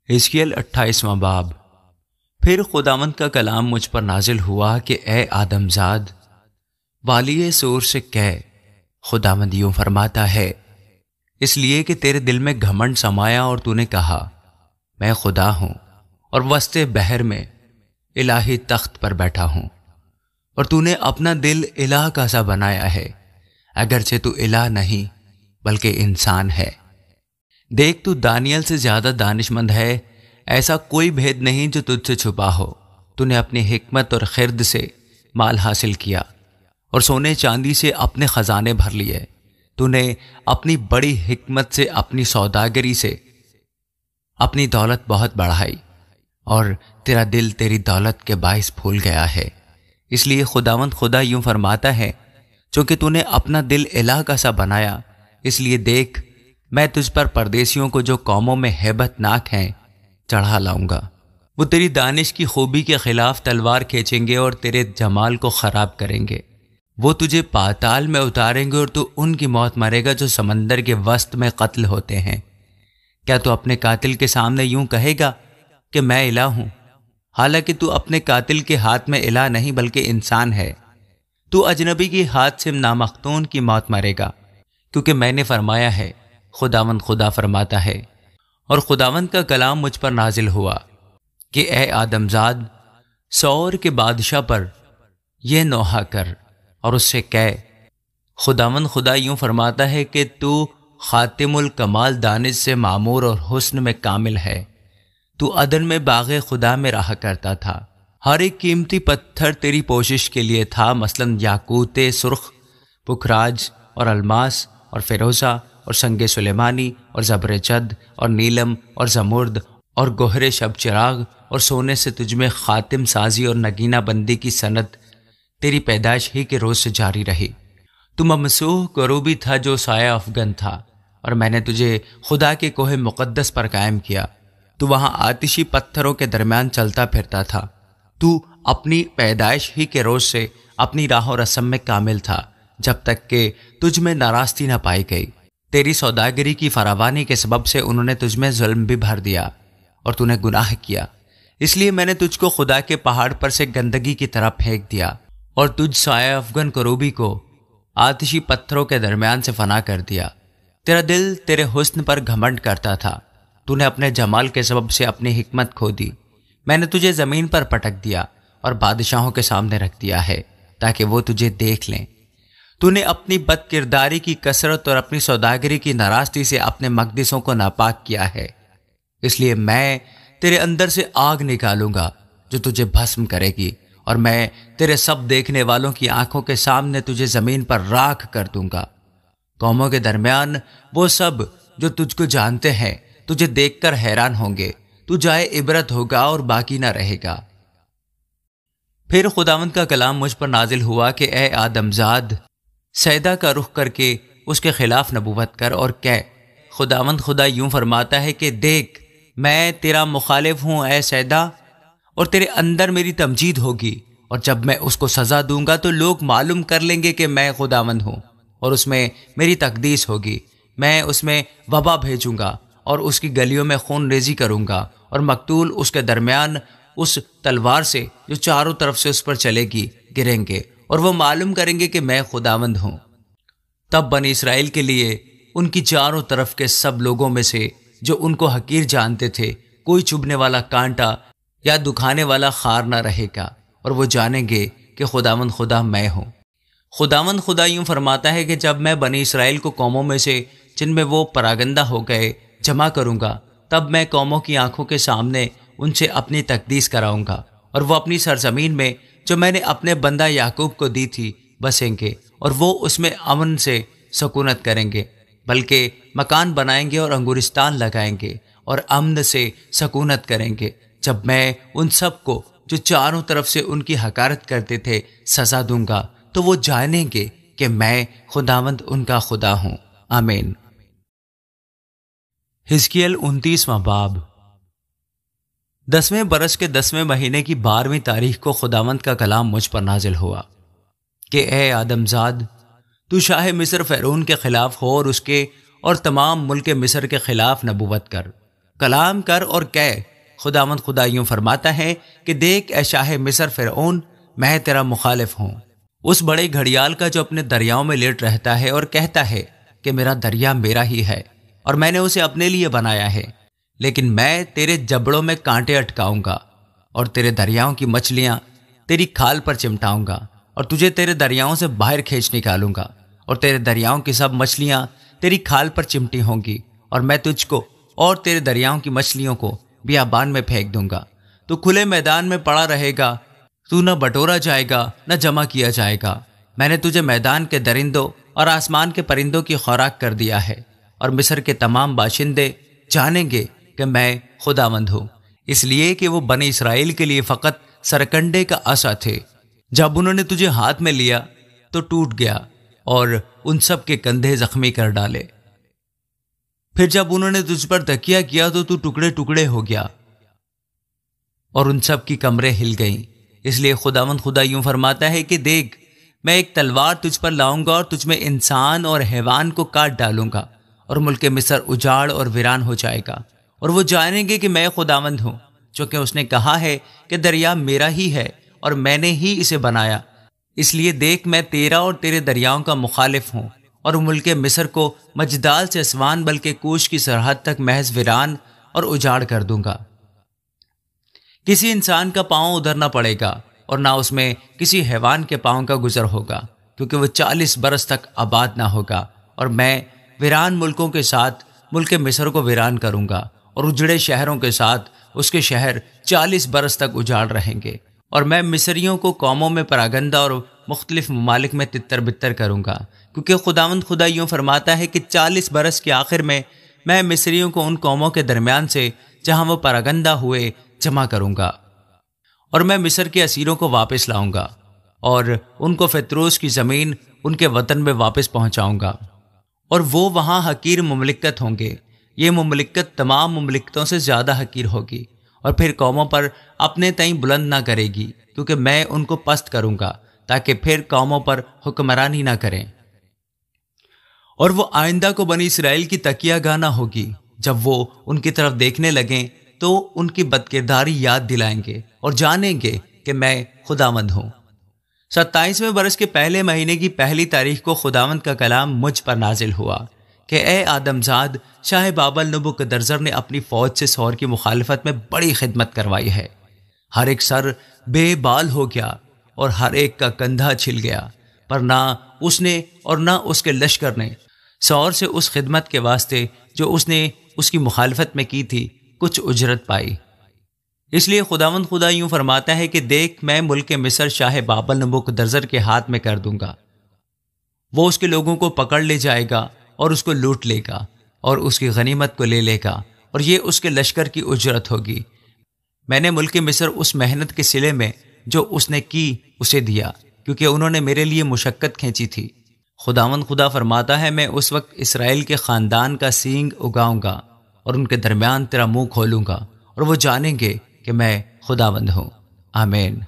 حزقیل 28واں باب۔ پھر خداوند کا کلام مجھ پر نازل ہوا کہ اے آدم زاد، والی سور سے کہہ، خداوند یوں فرماتا ہے، اس لیے کہ تیرے دل میں گھمنڈ سمایا اور تو نے کہا میں خدا ہوں اور وسط بحر میں الہی تخت پر بیٹھا ہوں، اور تو نے اپنا دل الہ کا سا بنایا ہے، اگرچہ تو الہ نہیں بلکہ انسان ہے۔ دیکھ، تو دانیال سے زیادہ دانش مند ہے، ایسا کوئی بھید نہیں جو تجھ سے چھپا ہو۔ تو نے اپنی حکمت اور خرد سے مال حاصل کیا اور سونے چاندی سے اپنے خزانے بھر لیے۔ تو نے اپنی بڑی حکمت سے اپنی سوداگری سے اپنی دولت بہت بڑھائی، اور تیرا دل تیری دولت کے باعث پھول گیا ہے۔ اس لیے خداوند خدا یوں فرماتا ہے، چونکہ تو نے اپنا دل الہ کا سا بنایا، اس لیے دیکھ، میں تجھ پر پردیسیوں کو جو قوموں میں ہیبت ناک ہیں چڑھا لاؤں گا۔ وہ تیری دانش کی خوبی کے خلاف تلوار کھینچیں گے اور تیرے جمال کو خراب کریں گے۔ وہ تجھے پاتال میں اتاریں گے اور تو ان کی موت مرے گا جو سمندر کے وسط میں قتل ہوتے ہیں۔ کیا تو اپنے قاتل کے سامنے یوں کہے گا کہ میں الہ ہوں، حالانکہ تو اپنے قاتل کے ہاتھ میں الہ نہیں بلکہ انسان ہے؟ تو اجنبی کے ہاتھ سے نامختون کی موت مرے گا، کیونکہ میں نے فرمایا ہے، خداوند خدا فرماتا ہے۔ اور خداوند کا کلام مجھ پر نازل ہوا کہ اے آدم زاد، سور کے بادشاہ پر یہ نوحہ کر اور اس سے کہہ، خداوند خدا یوں فرماتا ہے کہ تو خاتم الکمال دانش سے معمور اور حسن میں کامل ہے۔ تو عدن میں باغ خدا میں رہا کرتا تھا، ہر ایک قیمتی پتھر تیری پوشش کے لیے تھا، مثلاً یاقوت سرخ، پکھراج اور الماس اور فیروزہ اور سنگ سلیمانی اور زبرجد اور نیلم اور زمرد اور گوہر شب چراغ، اور سونے سے تجھ میں خاتم سازی اور نگینہ بندی کی صنعت تیری پیدائش ہی کے روز سے جاری رہی۔ تو ممسوح کروبی تھا جو سایہ افغن تھا، اور میں نے تجھے خدا کے کوہ مقدس پر قائم کیا۔ تو وہاں آتشی پتھروں کے درمیان چلتا پھرتا تھا۔ تو اپنی پیدائش ہی کے روز سے اپنی راہ و رسم میں کامل تھا، جب تک کہ تجھ میں ناراستی نہ پائی گئی۔ تیری سوداگری کی فراوانی کے سبب سے انہوں نے تجھ میں ظلم بھی بھر دیا اور تو نے گناہ کیا، اس لیے میں نے تجھ کو خدا کے پہاڑ پر سے گندگی کی طرح پھینک دیا، اور تجھ سایہ افغن کروبی کو آتشی پتھروں کے درمیان سے فنا کر دیا۔ تیرا دل تیرے حسن پر گھمنڈ کرتا تھا، تو نے اپنے جمال کے سبب سے اپنی حکمت کھو دی۔ میں نے تجھے زمین پر پٹک دیا اور بادشاہوں کے سامنے رکھ دیا ہے تاکہ وہ تجھے دیکھ لیں۔ تو نے اپنی بد کرداری کی کثرت اور اپنی سوداگری کی ناراستی سے اپنے مقدسوں کو ناپاک کیا ہے، اس لیے میں تیرے اندر سے آگ نکالوں گا جو تجھے بھسم کرے گی، اور میں تیرے سب دیکھنے والوں کی آنکھوں کے سامنے تجھے زمین پر راکھ کر دوں گا۔ قوموں کے درمیان وہ سب جو تجھ کو جانتے ہیں تجھے دیکھ کر حیران ہوں گے، تو جائے عبرت ہوگا اور باقی نہ رہے گا۔ پھر خداوند کا کلام مجھ پر نازل ہوا کہ اے آدم زاد، سیدہ کا رخ کر کے اس کے خلاف نبوت کر اور کہہ، خداوند خدا یوں فرماتا ہے کہ دیکھ، میں تیرا مخالف ہوں اے سیدہ، اور تیرے اندر میری تمجید ہوگی، اور جب میں اس کو سزا دوں گا تو لوگ معلوم کر لیں گے کہ میں خداوند ہوں، اور اس میں میری تقدیس ہوگی۔ میں اس میں وبا بھیجوں گا اور اس کی گلیوں میں خون ریزی کروں گا، اور مقتول اس کے درمیان اس تلوار سے جو چاروں طرف سے اس پر چلے گی گریں گے، اور وہ معلوم کریں گے کہ میں خداوند ہوں۔ تب بنی اسرائیل کے لیے ان کی چاروں طرف کے سب لوگوں میں سے جو ان کو حقیر جانتے تھے کوئی چبھنے والا کانٹا یا دکھانے والا خار نہ رہے گا، اور وہ جانیں گے کہ خداوند خدا میں ہوں۔ خداوند خدا یوں فرماتا ہے کہ جب میں بنی اسرائیل کو قوموں میں سے جن میں وہ پراگندہ ہو گئے جمع کروں گا، تب میں قوموں کی آنکھوں کے سامنے ان سے اپنی تقدیس کراؤں گا، اور وہ اپنی سرزمین میں جو میں نے اپنے بندہ یعقوب کو دی تھی بسیں گے، اور وہ اس میں امن سے سکونت کریں گے، بلکہ مکان بنائیں گے اور انگورستان لگائیں گے اور امن سے سکونت کریں گے، جب میں ان سب کو جو چاروں طرف سے ان کی حقارت کرتے تھے سزا دوں گا، تو وہ جانیں گے کہ میں خداوند ان کا خدا ہوں۔ آمین۔ حزقیل 29واں باب۔ 10ویں برس کے 10ویں مہینے کی 12ویں تاریخ کو خداوند کا کلام مجھ پر نازل ہوا کہ اے آدم زاد، تو شاہ مصر فرعون کے خلاف ہو اور اس کے اور تمام ملک مصر کے خلاف نبوت کر۔ کلام کر اور کہہ، خداوند خدا یوں فرماتا ہے کہ دیکھ اے شاہ مصر فرعون، میں تیرا مخالف ہوں، اس بڑے گھڑیال کا جو اپنے دریاؤں میں لیٹ رہتا ہے اور کہتا ہے کہ میرا دریا میرا ہی ہے اور میں نے اسے اپنے لیے بنایا ہے، لیکن میں تیرے جبڑوں میں کانٹے اٹکاؤں گا اور تیرے دریاؤں کی مچھلیاں تیری کھال پر چمٹاؤں گا اور تجھے تیرے دریاؤں سے باہر کھینچ نکالوں گا اور تیرے دریاؤں کی سب مچھلیاں تیری کھال پر چمٹی ہوں گی اور میں تجھ کو اور تیرے دریاؤں کی مچھلیوں کو بیابان میں پھینک دوں گا۔ تو کھلے میدان میں پڑا رہے گا، تو نہ بٹورا جائے گا نہ جمع کیا جائے گا۔ میں نے تجھے میدان کے درندوں اور آسمان کے پرندوں کی خوراک کر دیا ہے، اور مصر کے تمام باشندے جانیں گے کہ میں خداوند ہوں، اس لیے کہ وہ بنی اسرائیل کے لیے فقط سرکنڈے کا عصا تھے۔ جب انہوں نے تجھے ہاتھ میں لیا تو ٹوٹ گیا اور ان سب کے کندھے زخمی کر ڈالے۔ پھر جب انہوں نے تجھ پر تکیہ کیا تو ٹکڑے ٹکڑے ہو گیا اور ان سب کی کمریں ہل گئیں۔ اس لیے خداوند خدا یوں فرماتا ہے کہ دیکھ، میں ایک تلوار تجھ پر لاؤں گا اور تجھ میں انسان اور حیوان کو کاٹ ڈالوں گا، اور ملک مصر اجاڑ اور ویران ہو جائے گا، اور وہ جانیں گے کہ میں خداوند ہوں، چونکہ اس نے کہا ہے کہ دریا میرا ہی ہے اور میں نے ہی اسے بنایا۔ اس لیے دیکھ، میں تیرا اور تیرے دریاؤں کا مخالف ہوں، اور ملک مصر کو مجدال سے اسوان بلکہ کوش کی سرحد تک محض ویران اور اجاڑ کر دوں گا۔ کسی انسان کا پاؤں ادھر نہ پڑے گا اور نہ اس میں کسی حیوان کے پاؤں کا گزر ہوگا، کیونکہ وہ 40 برس تک آباد نہ ہوگا، اور میں ویران ملکوں کے ساتھ ملک مصر کو ویران کروں گا، اور اجڑے شہروں کے ساتھ اس کے شہر 40 برس تک اجاڑ رہیں گے، اور میں مصریوں کو قوموں میں پراگندہ اور مختلف ممالک میں تتر بتر کروں گا، کیونکہ خداوند خدا یوں فرماتا ہے کہ 40 برس کے آخر میں مصریوں کو ان قوموں کے درمیان سے جہاں وہ پراگندہ ہوئے جمع کروں گا، اور میں مصر کے اسیروں کو واپس لاؤں گا اور ان کو فتروس کی زمین ان کے وطن میں واپس پہنچاؤں گا، اور وہ وہاں حقیر مملکت ہوں گے۔ یہ مملکت تمام مملکتوں سے زیادہ حقیر ہوگی، اور پھر قوموں پر اپنے تئیں بلند نہ کرے گی، کیونکہ میں ان کو پست کروں گا تاکہ پھر قوموں پر حکمرانی نہ کریں۔ اور وہ آئندہ کو بنی اسرائیل کی تکیہ گاہ نہ ہوگی، جب وہ ان کی طرف دیکھنے لگیں تو ان کی بدکرداری یاد دلائیں گے اور جانیں گے کہ میں خداوند ہوں۔ 27ویں برس کے پہلے مہینے کی پہلی تاریخ کو خداوند کا کلام مجھ پر نازل ہوا کہ اے آدم زاد، شاہ بابل نبوکدنضر نے اپنی فوج سے سور کی مخالفت میں بڑی خدمت کروائی ہے۔ ہر ایک سر بے بال ہو گیا اور ہر ایک کا کندھا چھل گیا، پر نہ اس نے اور نہ اس کے لشکر نے سور سے اس خدمت کے واسطے جو اس نے اس کی مخالفت میں کی تھی کچھ اجرت پائی۔ اس لیے خداوند خدا یوں فرماتا ہے کہ دیکھ، میں ملک مصر شاہ بابل نبوکدنضر کے ہاتھ میں کر دوں گا، وہ اس کے لوگوں کو پکڑ لے جائے گا اور اس کو لوٹ لے گا اور اس کی غنیمت کو لے لے گا، اور یہ اس کے لشکر کی اجرت ہوگی۔ میں نے ملک مصر اس محنت کے صلے میں جو اس نے کی اسے دیا، کیونکہ انہوں نے میرے لیے مشقت کھینچی تھی۔ خداوند خدا فرماتا ہے، میں اس وقت اسرائیل کے خاندان کا سینگ اگاؤں گا اور ان کے درمیان تیرا منہ کھولوں گا، اور وہ جانیں گے کہ میں خداوند ہوں۔ آمین۔